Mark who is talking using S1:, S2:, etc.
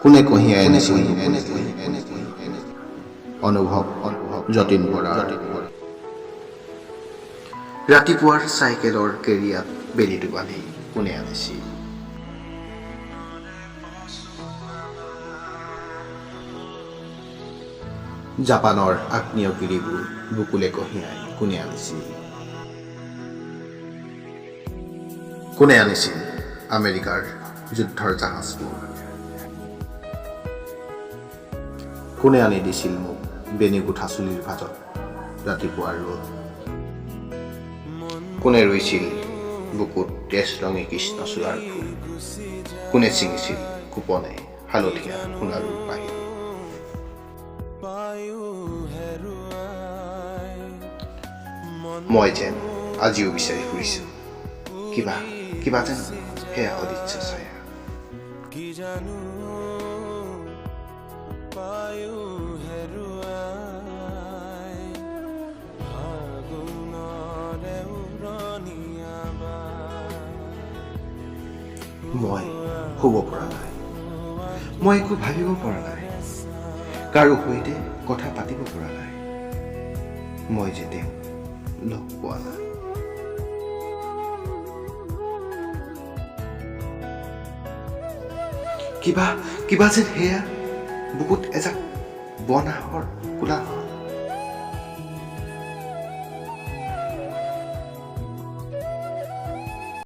S1: কোনে কঢ়িয়াই আনিছিল অনুভৱ যতীন বৰা। ৰাতিপুৱাৰ চাইকেলৰ কেৰিয়াত বেলিটো বান্ধি কোনে আনিছিল? জাপানৰ আগ্নেয়গিৰিবোৰ বুকুলে কঢ়িয়াই কোনে আনিছিল? কোনে আনিছিল আমেৰিকাৰ যুদ্ধৰ জাহাজবোৰ? কোনে আনি দিছিল মোক বেনিগুঠা চুলিৰ ভাজত ৰাতিপুৱাৰ ৰ'দ? কোনে ৰুইছিল বুকুত তেজ ৰঙী কৃষ্ণচূড়াৰ ফুল? কোনে ছিঙিছিল কোপনে হালধীয়া সোণাৰুৰ পাহি? মই যেন আজিও বিচাৰি ফুৰিছো কিবা যেন সেয়া অদিচ্ছা ছায়া। মই শুব পৰা নাই, মই একো ভাবিব পৰা নাই, কাৰো সৈতে কথা পাতিব পৰা নাই, মই যে তেওঁক লগ পোৱা নাই। কিবা যেন সেয়া বুকুত এজাক বনাহৰ কোলাহল।